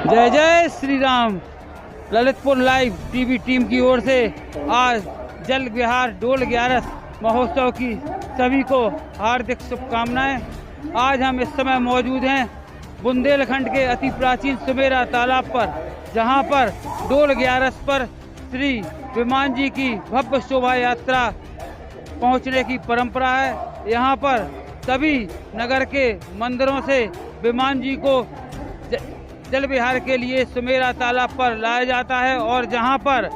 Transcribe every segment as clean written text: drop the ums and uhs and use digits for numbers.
जय जय Shri Ram. Lalitpur live TV team की ओर से आज जल विहार डोल 11 महोत्सव की सभी को हार्दिक शुभकामनाएं। आज हम इस समय मौजूद हैं बुंदेलखंड के अति प्राचीन सुमेरा तालाब पर, जहां पर डोल 11 पर श्री विमान जी की भव्य शोभा यात्रा पहुंचने की परंपरा है। यहां पर सभी नगर के मंदिरों से विमान जी को जल विहार के लिए सुमेरा तालाब पर लाया जाता है और जहां पर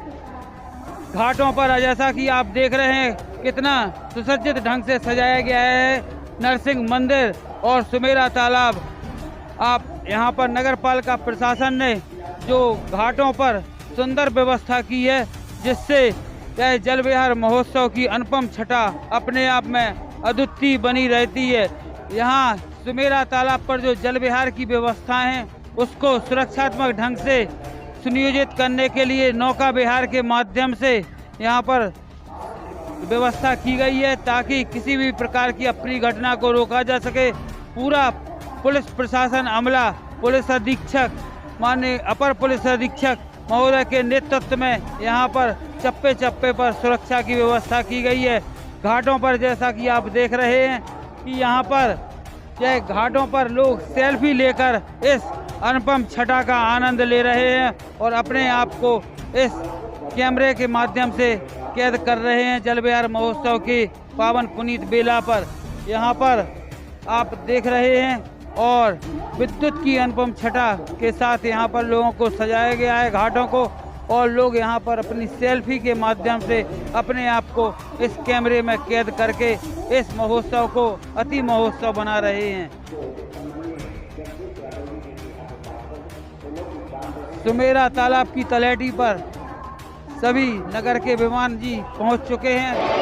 घाटों पर जैसा कि आप देख रहे हैं कितना सुसज्जित ढंग से सजाया गया है नरसिंह मंदिर और सुमेरा तालाब। आप यहां पर नगर पालिका प्रशासन ने जो घाटों पर सुंदर व्यवस्था की है, जिससे यह जल विहार महोत्सव की अनुपम छटा अपने आप में अद्वितीय बनी रहती है। यहाँ सुमेरा तालाब पर जो जल विहार की व्यवस्था है उसको सुरक्षात्मक ढंग से सुनियोजित करने के लिए नौका विहार के माध्यम से यहाँ पर व्यवस्था की गई है, ताकि किसी भी प्रकार की अप्रिय घटना को रोका जा सके। पूरा पुलिस प्रशासन अमला, पुलिस अधीक्षक, माननीय अपर पुलिस अधीक्षक महोदय के नेतृत्व में यहाँ पर चप्पे चप्पे पर सुरक्षा की व्यवस्था की गई है। घाटों पर जैसा कि आप देख रहे हैं कि यहाँ पर यह घाटों पर लोग सेल्फी लेकर इस अनुपम छटा का आनंद ले रहे हैं और अपने आप को इस कैमरे के माध्यम से कैद कर रहे हैं जल विहार महोत्सव की पावन पुनीत बेला पर। यहाँ पर आप देख रहे हैं और विद्युत की अनुपम छटा के साथ यहाँ पर लोगों को सजाया गया है घाटों को, और लोग यहाँ पर अपनी सेल्फी के माध्यम से अपने आप को इस कैमरे में कैद करके इस महोत्सव को अति महोत्सव बना रहे हैं। सुमेरा तालाब की तलहटी पर सभी नगर के विमान जी पहुंच चुके हैं।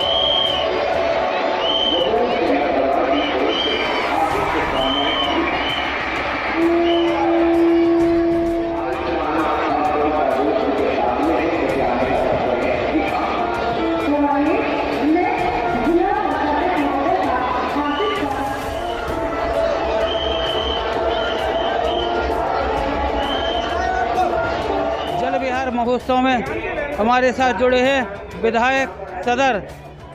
महोत्सव में हमारे साथ जुड़े हैं विधायक सदर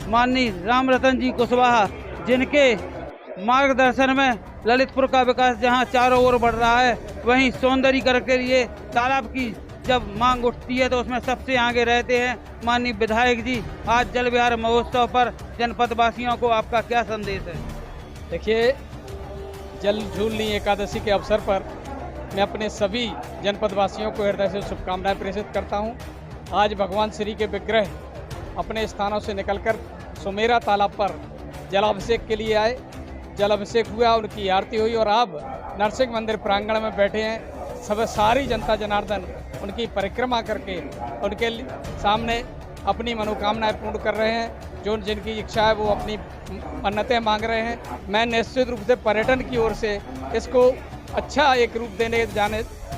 माननीय राम रतन जी कुशवाहा, जिनके मार्गदर्शन में ललितपुर का विकास जहां चारों ओर बढ़ रहा है, वहीं सौंदर्यीकरण के लिए तालाब की जब मांग उठती है तो उसमें सबसे आगे रहते हैं माननीय विधायक जी। आज जल विहार महोत्सव पर जनपद वासियों को आपका क्या संदेश है? देखिए, जल झूलनी एकादशी के अवसर पर मैं अपने सभी जनपद वासियों को हृदय से शुभकामनाएं प्रेषित करता हूं। आज भगवान श्री के विग्रह अपने स्थानों से निकलकर सुमेरा तालाब पर जलाभिषेक के लिए आए। जलाभिषेक हुआ, उनकी आरती हुई और अब नरसिंह मंदिर प्रांगण में बैठे हैं। सारी जनता जनार्दन उनकी परिक्रमा करके उनके सामने अपनी मनोकामनाएं पूर्ण कर रहे हैं। जो जिनकी इच्छा है वो अपनी मन्नतें मांग रहे हैं। मैं निश्चित रूप से पर्यटन की ओर से इसको अच्छा एक रूप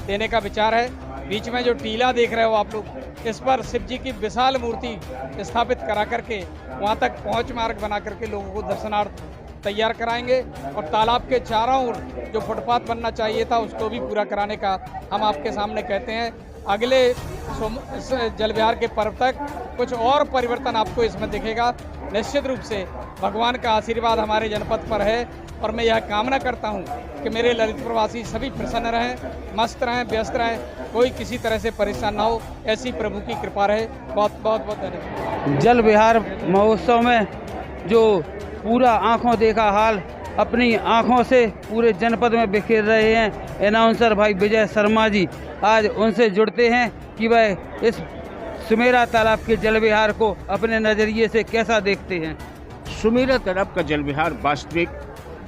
देने का विचार है। बीच में जो टीला देख रहे हो आप लोग, इस पर शिव जी की विशाल मूर्ति स्थापित करा करके वहां तक पहुंच मार्ग बना करके लोगों को दर्शनार्थ तैयार कराएंगे। और तालाब के चारों ओर जो फुटपाथ बनना चाहिए था उसको भी पूरा कराने का हम आपके सामने कहते हैं। अगले जल विहार के पर्व तक कुछ और परिवर्तन आपको इसमें दिखेगा। निश्चित रूप से भगवान का आशीर्वाद हमारे जनपद पर है और मैं यह कामना करता हूं कि मेरे ललितपुर वासी सभी प्रसन्न रहें, मस्त रहें, व्यस्त रहें, कोई किसी तरह से परेशान ना हो, ऐसी प्रभु की कृपा रहे। बहुत धन्यवाद। जल विहार महोत्सव में जो पूरा आंखों देखा हाल अपनी आंखों से पूरे जनपद में बिखेर रहे हैं अनाउंसर भाई विजय शर्मा जी, आज उनसे जुड़ते हैं कि वह इस सुमेरा तालाब के जल विहार को अपने नज़रिए से कैसा देखते हैं। सुमेरा तालाब का जल विहार वास्तविक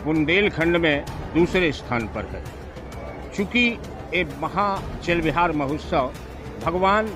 बुंदेलखंड में दूसरे स्थान पर है। चूँकि ये महा जल विहार महोत्सव भगवान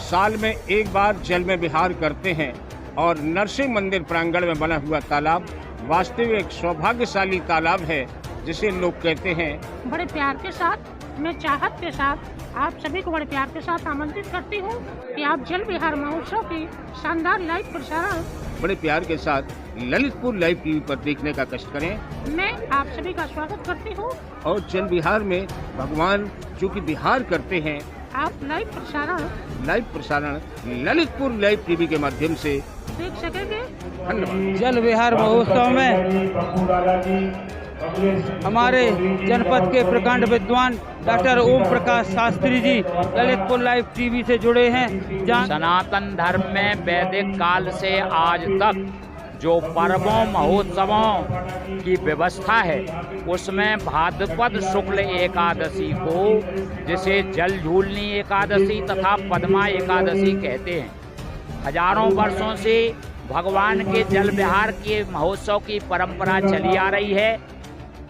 साल में एक बार जल में विहार करते हैं और नरसिंह मंदिर प्रांगण में बना हुआ तालाब वास्तविक एक सौभाग्यशाली तालाब है, जिसे लोग कहते हैं बड़े प्यार के साथ मैं चाहत के साथ आप सभी को बड़े प्यार के साथ आमंत्रित करती हूँ कि आप जल विहार महोत्सव की शानदार लाइव प्रसारण बड़े प्यार के साथ ललितपुर लाइव टीवी पर देखने का कष्ट करें। मैं आप सभी का स्वागत करती हूँ और जल विहार में भगवान जो कि विहार करते हैं, आप लाइव प्रसारण ललितपुर लाइव टीवी के माध्यम से देख सकेंगे। धन्यवाद। जल विहार महोत्सव में हमारे जनपद के प्रखंड विद्वान doctor Om Prakash Shastri ji Lalitpur live TV से जुड़े हैं। सनातन धर्म में वैदिक काल से आज तक जो पर्वों महोत्सवों की व्यवस्था है उसमें भाद्रपद शुक्ल एकादशी को जिसे जल झूलनी एकादशी तथा पद्मा एकादशी कहते हैं, हजारों वर्षों से भगवान के जल विहार के महोत्सव की परंपरा चली आ रही है।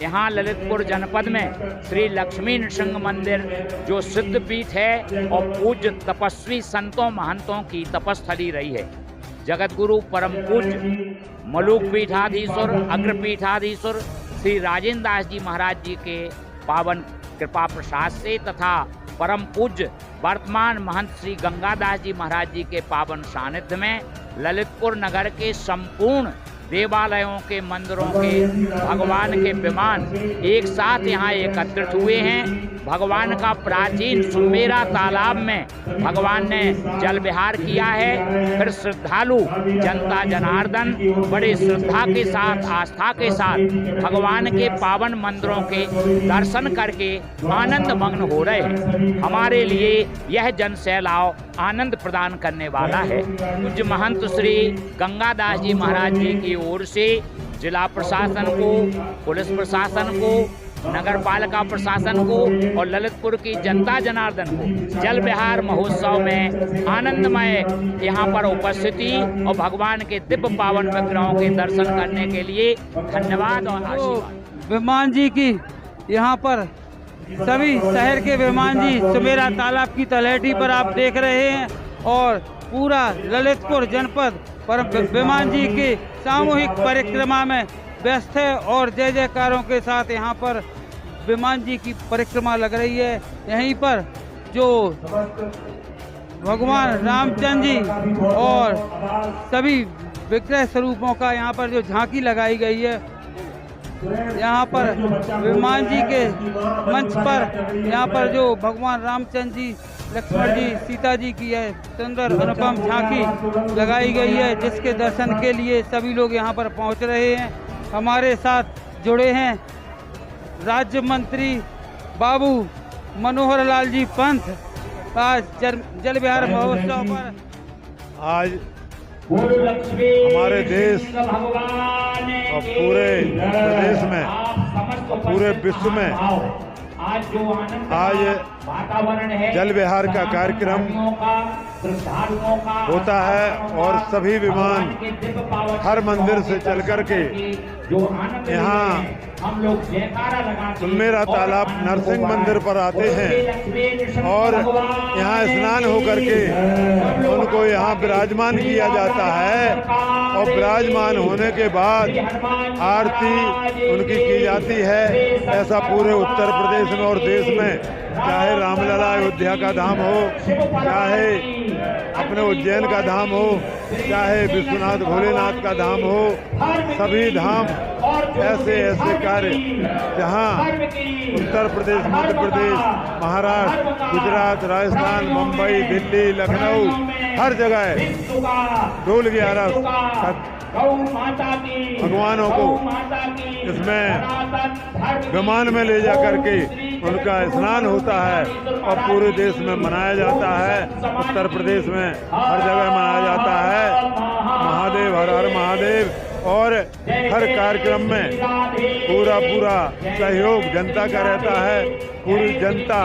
यहाँ ललितपुर जनपद में श्री लक्ष्मी नृसिंह मंदिर जो सिद्ध पीठ है और पूज्य तपस्वी संतों महंतों की तपस्थली रही है। जगत गुरु परम पूज्य मलुक पीठाधीश्वर अग्रपीठाधीश्वर श्री राजेंद्र दास जी महाराज जी के पावन कृपा प्रसाद से तथा परम पूज्य वर्तमान महंत श्री गंगादास जी महाराज जी के पावन सानिध्य में ललितपुर नगर के संपूर्ण देवालयों के मंदिरों के भगवान के विमान एक साथ यहाँ एकत्रित हुए हैं। भगवान का प्राचीन सुमेरा तालाब में भगवान ने जल विहार किया है। फिर श्रद्धालु जनता जनार्दन बड़े श्रद्धा के साथ आस्था के साथ भगवान के पावन मंदिरों के दर्शन करके आनंद मग्न हो रहे हैं। हमारे लिए यह जन सैलाव आनंद प्रदान करने वाला है। पूज्य महंत श्री गंगादास जी महाराज जी की ओर से जिला प्रशासन को, पुलिस प्रशासन को, नगर पालिका प्रशासन को और ललितपुर की जनता जनार्दन को जल विहार महोत्सव में आनंदमय यहाँ पर उपस्थिति और भगवान के दिव्य पावन विग्रहों के दर्शन करने के लिए धन्यवाद और आशीर्वाद। विमान जी की यहाँ पर सभी शहर के विमान जी सुमेरा तालाब की तलहटी पर आप देख रहे हैं और पूरा ललितपुर जनपद पर विमान जी की सामूहिक परिक्रमा में व्यस्त है और जय जयकारों के साथ यहाँ पर विमान जी की परिक्रमा लग रही है। यहीं पर जो भगवान रामचंद्र जी और सभी विग्रह स्वरूपों का यहाँ पर जो झांकी लगाई गई है, यहाँ पर विमान जी के मंच पर यहाँ पर जो भगवान रामचंद्र जी, लक्ष्मण जी, सीता जी की है सुंदर अनुपम झांकी लगाई गई है, जिसके दर्शन के लिए सभी लोग यहाँ पर पहुँच रहे हैं। हमारे साथ जुड़े हैं राज्य मंत्री बाबू मनोहर लाल जी पंत। आज जल विहार महोत्सव पर आज हमारे देश और पूरे प्रदेश में और पूरे विश्व में आज जल विहार का कार्यक्रम होता है और सभी विमान हर मंदिर से चल करके यहाँ सुमेरा तालाब नरसिंह मंदिर पर आते हैं और यहाँ स्नान होकर के उनको यहाँ विराजमान किया जाता है और विराजमान होने के बाद आरती उनकी की जाती है। ऐसा पूरे उत्तर प्रदेश में और देश में, चाहे रामलला अयोध्या का धाम हो, चाहे अपने उज्जैन का धाम हो, चाहे विश्वनाथ भोलेनाथ का धाम हो, सभी धाम ऐसे ऐसे कार्य जहाँ उत्तर प्रदेश, मध्य प्रदेश, महाराष्ट्र, गुजरात, राजस्थान, मुंबई, दिल्ली, लखनऊ, हर जगह डोल 11 भगवानों को इसमें विमान में ले जा करके उनका स्नान होता है और पूरे देश में मनाया जाता है। उत्तर प्रदेश में हर जगह मनाया जाता है। महादेव, हर हर महादेव। और हर कार्यक्रम में पूरा सहयोग जनता का रहता है। पूरी जनता,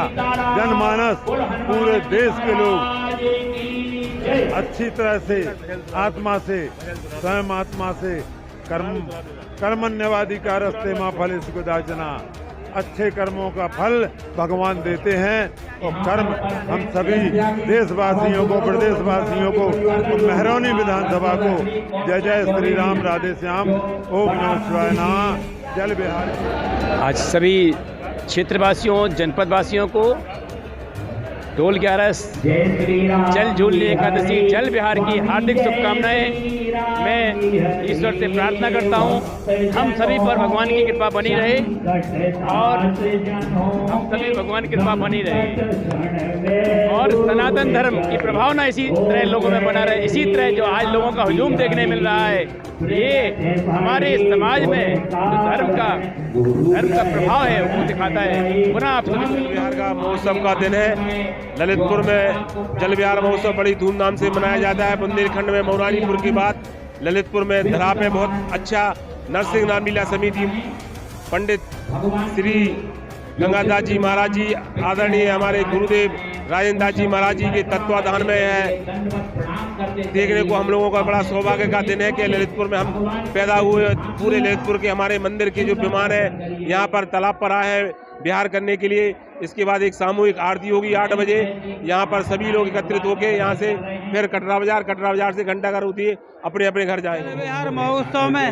जनमानस, पूरे देश के लोग अच्छी तरह से आत्मा से, स्वयं आत्मा से कर्मण्यवादी का रस्ते माँ फल इसको दाचना, अच्छे कर्मों का फल भगवान देते हैं। और कर्म हम सभी देशवासियों को, प्रदेशवासियों को, मेहरौनी विधानसभा को जय जय श्री राम, राधे श्याम, ओम नमः शिवाय नमः। जल विहार आज सभी क्षेत्रवासियों, जनपदवासियों को डोल ग्यारस, जल झूलनी एकादशी, जल विहार की हार्दिक शुभकामनाएं। मैं ईश्वर से प्रार्थना करता हूं हम सभी पर भगवान की कृपा बनी रहे और हम सभी भगवान की कृपा बनी रहे और सनातन धर्म की प्रभावना इसी तरह लोगों में बना रहे। इसी तरह जो आज लोगों का हुजूम देखने मिल रहा है, ये हमारे समाज में जो धर्म का प्रभाव है वो दिखाता है। पुनः आप सभी जल विहार का महोत्सव का दिन है। ललितपुर में जल विहार महोत्सव बड़ी धूमधाम से मनाया जाता है। बुंदेलखंड में मौरानीपुर की बात, ललितपुर में धरा पे बहुत अच्छा नरसिंह रामलीला समिति पंडित श्री गंगादास जी महाराज जी, आदरणीय हमारे गुरुदेव राजेंद्र दास जी महाराज जी के तत्वाधान में है। देखने को हम लोगों का बड़ा सौभाग्य का दिन है कि ललितपुर में हम पैदा हुए। पूरे ललितपुर के हमारे मंदिर के जो विमान है यहाँ पर तालाब पर आए हैं विहार करने के लिए। इसके बाद एक सामूहिक आरती होगी 8 बजे। यहाँ पर सभी लोग एकत्रित होकर यहाँ से फिर कटरा बाजार से घंटाघर होती है अपने अपने घर जाएंगे। बिहार महोत्सव में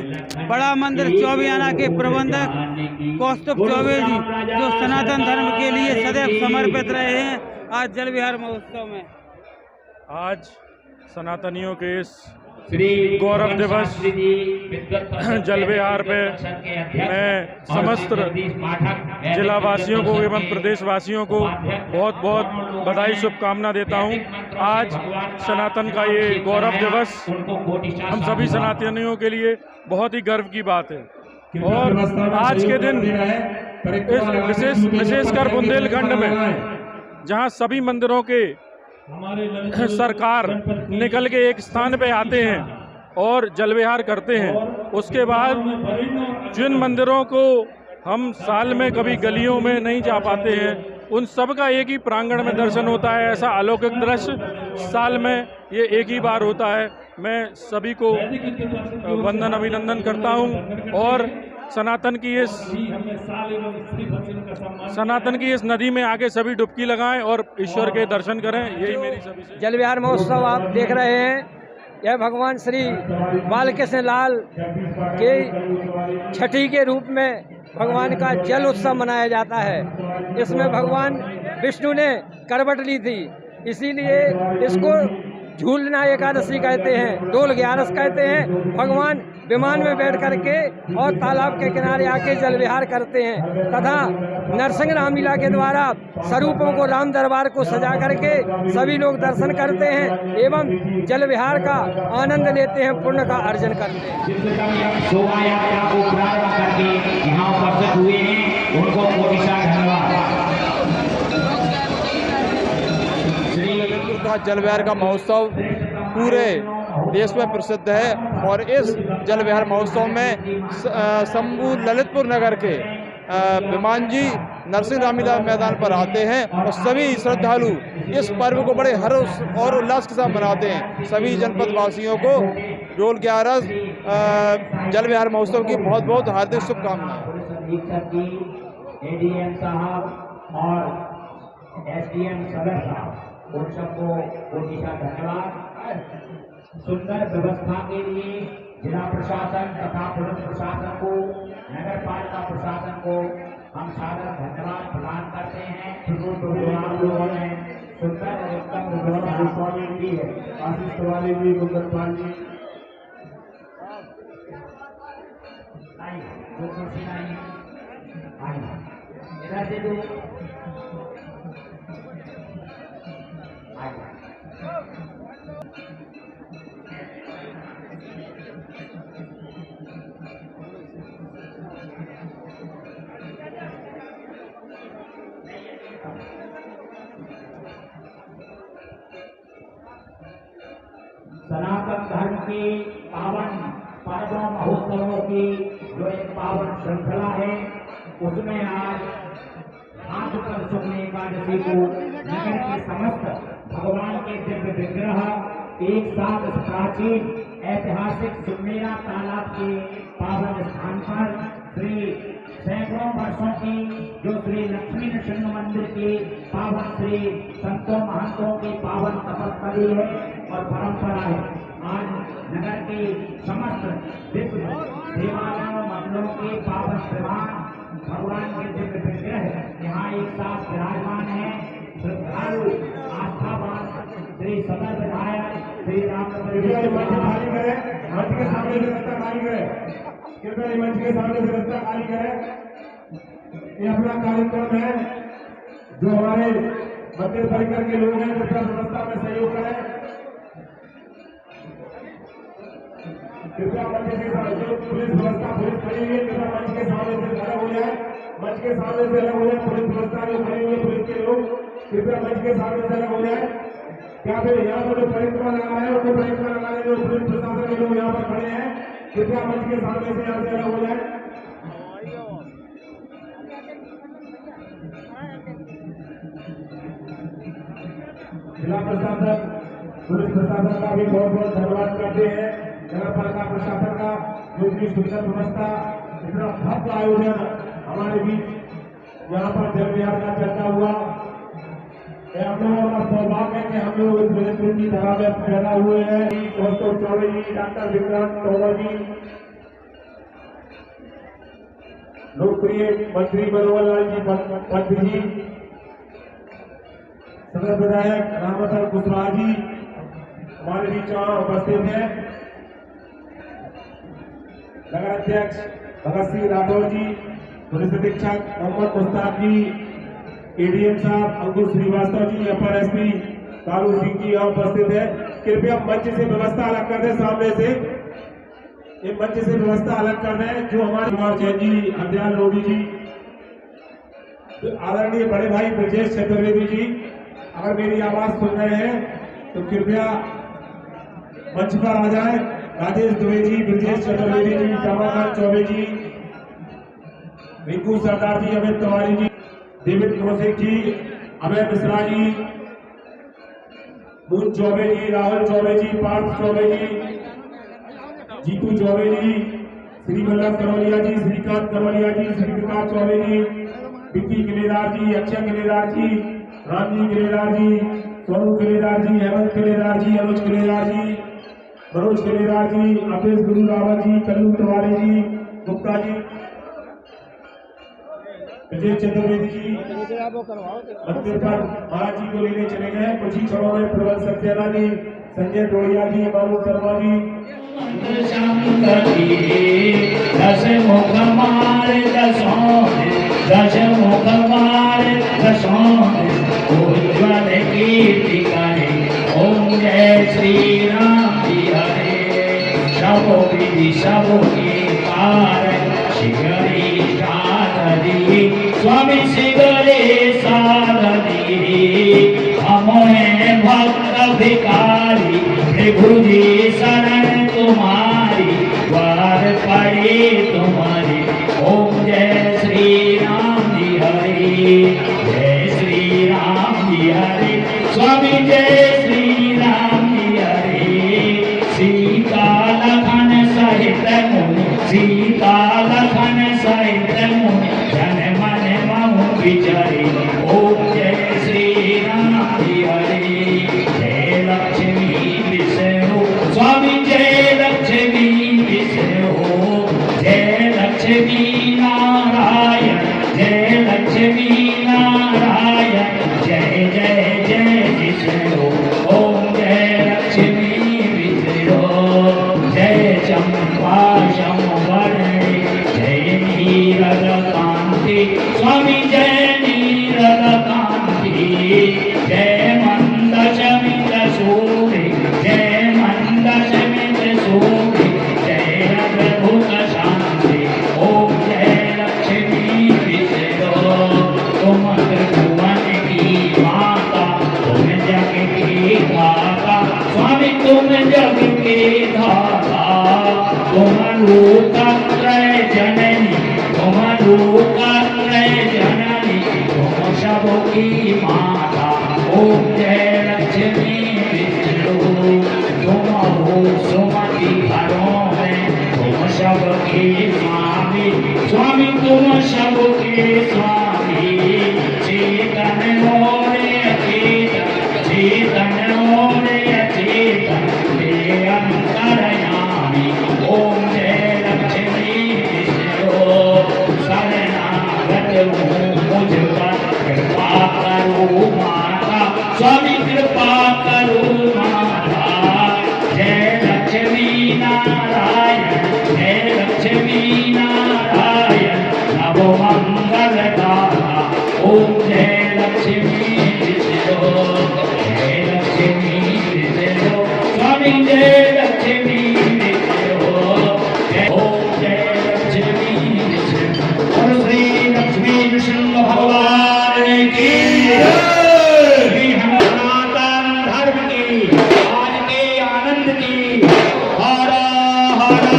बड़ा मंदिर चौबियाना के प्रबंधक कौस्तुभ चौबे जी, जो सनातन धर्म के लिए सदैव समर्पित रहे हैं, आज जल विहार महोत्सव में आज सनातनियों के इस गौरव दिवस जल विहार पे मैं समस्त जिलावासियों को एवं प्रदेशवासियों को बहुत बहुत बधाई शुभकामना देता हूं। आज सनातन का ये गौरव दिवस हम सभी सनातनियों के लिए बहुत ही गर्व की बात है और आज के दिन विशेषकर बुंदेलखंड में जहां सभी मंदिरों के सरकार निकल के एक स्थान पे आते हैं और जल विहार करते हैं, उसके बाद जिन मंदिरों को हम साल में कभी गलियों में नहीं जा पाते हैं उन सब का एक ही प्रांगण में दर्शन होता है। ऐसा अलौकिक दृश्य साल में ये एक ही बार होता है। मैं सभी को वंदन अभिनंदन करता हूं और सनातन की इस नदी में आके सभी डुबकी लगाएं और ईश्वर के दर्शन करें। यही मेरी सभी से। जल विहार महोत्सव आप देख रहे हैं, यह भगवान श्री बालकृष्ण लाल के छठी के रूप में भगवान का जल उत्सव मनाया जाता है। इसमें भगवान विष्णु ने करवट ली थी, इसीलिए इसको झूलना एकादशी कहते हैं, डोल ग्यारस कहते हैं। भगवान विमान में बैठ करके और तालाब के किनारे आके जल विहार करते हैं तथा नरसिंह रामलीला के द्वारा स्वरूपों को राम दरबार को सजा करके सभी लोग दर्शन करते हैं एवं जल विहार का आनंद लेते हैं, पुण्य का अर्जन करते हैं। शोभा यात्रा को प्रारंभ करके यहाँ उपस्थित हुए हैं, उनको कोटिशा धन्यवाद। का जल विहार का महोत्सव पूरे देश में प्रसिद्ध है और इस जल विहार महोत्सव में शंभू ललितपुर नगर के विमान जी नरसिंह रामलीला मैदान पर आते हैं और सभी श्रद्धालु इस पर्व को बड़े हर्ष और उल्लास के साथ मनाते हैं। सभी जनपद वासियों को डोल ग्यारस जल विहार महोत्सव की बहुत बहुत हार्दिक शुभकामनाएं। उन सबको कोटिशा धन्यवाद। सुंदर व्यवस्था के लिए जिला प्रशासन तथा पुलिस प्रशासन को, नगर पालिका प्रशासन को हम सादर धन्यवाद प्रदान करते हैं। आप लोगों ने सुंदर और उत्तम व्यवस्था की है। आशीष तिवारी जी, गुंदरपाल जी, इधर से जो सनातन धर्म की पावन पर्वों महोत्सवों की जो एक पावन श्रृंखला है, उसमें आज हाथ पर शुक्ल एकादशी को नगर के समस्त भगवान के दिव्य विग्रह एक साथ इस प्राचीन ऐतिहासिक सुमेरा तालाब के पावन स्थान पर श्री सैकड़ों वर्षों की जो श्री लक्ष्मी नृसिंह मंदिर के पावन श्री संतों महंतों की पावन तपस्थली है और परंपरा है। आज नगर के समस्त दिव्य देवालयों मंदिरों के पावन विमान भगवान के दिव्य विग्रह यहाँ एक साथ विराजमान है। श्रद्धालु आस्थावान श्री सदर विधायक श्री राम मंच के सामने से रास्ता खाली करें। कृपया मंच के सामने से रास्ता खाली करें। ये अपना कार्यक्रम है। जो हमारे मंदिर परिकर के लोग हैं कृपया व्यवस्था में सहयोग करें। कृपया मंच के सामने जो पुलिस व्यवस्था पुलिस खड़ी हुई है कृपया मंच के सामने से अलग हो जाए। मंच के सामने से अलग हो जाए। पुलिस व्यवस्था जो खड़ी हुई है पुलिस के लोग कृपया मंच के सामने से अलग हो जाए। क्या फिर यहाँ पर जो परिक्रमा लगा रहे हैं उनको परिक्रमा लगाने जो पुलिस प्रशासन के लोग यहाँ पर खड़े हैं कृपया मंच के सामने से यहाँ से अलग हो जाए। जिला प्रशासन पुलिस प्रशासन का भी बहुत बहुत धन्यवाद करते हैं। नगर पालिका प्रशासन का जो इतनी सुंदर व्यवस्था इतना भव्य आयोजन हमारे बीच यहाँ पर जल विहार का चलता हुआ। हम लोगों का सौभाग्य है कि हम लोग इस ललितपुर की धरा में पैदा हुए हैं। कौस्तुभ चौबे जी, डॉक्टर विक्रम तोमर जी, लोकप्रिय मंत्री मनोहर लाल जी पंत जी, सदर विधायक रामवतन कुशवाहा जी हमारे बीच यहाँ उपस्थित हैं। नगर अध्यक्ष भगत सिंह राठौर जी, पुलिस अधीक्षक मोहम्मद मुश्ताक जी, एडीएम साहब अंकुश श्रीवास्तव जी, अपर एसपी कालू सिंह जी यहाँ उपस्थित है। कृपया मंच से व्यवस्था अलग कर दें। सामने से ये मंच से व्यवस्था अलग कर दें। जो हमारे कुमार जैन जी, हरदयाल लोधी जी, आदरणीय बड़े भाई ब्रजेश चतुर्वेदी जी अगर मेरी आवाज सुन रहे हैं तो कृपया मंच पर आ जाए। राजेश दुबे जी, ब्रजेश चतुर्वेदी जी, रमाकांत चौबे जी, रिंकू सरदार जी, अमित तिवारी जी, डेविड कौशिक जी, अभय मिश्रा जी, मून चौबे जी, राहुल चौबे जी, पार्थ चौबे जी, जीतू चौबे जी, श्री वल्लभ करवलिया जी, श्रीकांत करवलिया जी, श्री विकास चौबे जी, विक्की किलेदार जी, अक्षय किलेदार जी, रामजी किलेदार जी, सोनू किलेदार जी, हेमंत किलेदार जी, अनुज किलेदार जी, मनोज किलेदार जी, अभेश गुरु रावत जी, कल्लू तिवारी जी, गुप्ता जी, विजय चतुर्वेदी जी मंदिर पर महाराज जी को लेने चले गए। कुछ ही क्षणों में प्रबल सक्सेना जी, संजय टोड़िया जी, बाबू शर्मा जी, दस मुख मारे दस मुख मारे उज्ज्वल कीर्ति करे। ओम जय श्री राम जी हरे। सबो विधि सबो के पार शिगरे सारदी स्वामी शिगरे सारदी। हमें भक्त भिकारी प्रभु जी शरण तुम्हारी द्वार पड़े तुम्हारे। ओम जय श्री राम जी हरे। जय श्री राम जी हरे। स्वामी जय श्री राम जी हरे। सीता लखन सहित मुनि सीता लखन सहित मुनि जन मन महु विचरे। ओम जय श्री राम जी हरे। जय लक्ष्मी विष्णु स्वामी जय लक्ष्मी विष्णु। जय लक्ष्मी नारायण जय लक्ष्मी नारायण। जय जय जय विष्णु। ओम जय लक्ष्मी विष्णु। जय चंपा शंभरणी जय नीरद कांति स्वामी जय नीरद कांति। जय मंद शमित सूरि जय मंद शमित सूरि। जय अद्भुत शांति। ओम जय लक्ष्मी विष्णु। तुम त्रिभुवन की माता तुम जग की धाता स्वामी तुम जग के धाता। तुम लोकत्रय जननी तुम लोकत्रय जननी तुम सबकी माता। ओम जय लक्ष्मी विष्णु। तुम हो सुमति घरों में तुम सबके स्वामी स्वामी तुम सबके स्वामी। चेतन मोरे अचेतन चेतन मोरे अचेतन ते अंतरयामी। ओम जय लक्ष्मी विष्णु। शरणागत की, आज के आनंद की। हरा हरा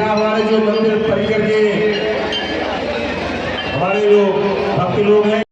हमारे जो मंदिर परिकर के हमारे जो भक्त लोग हैं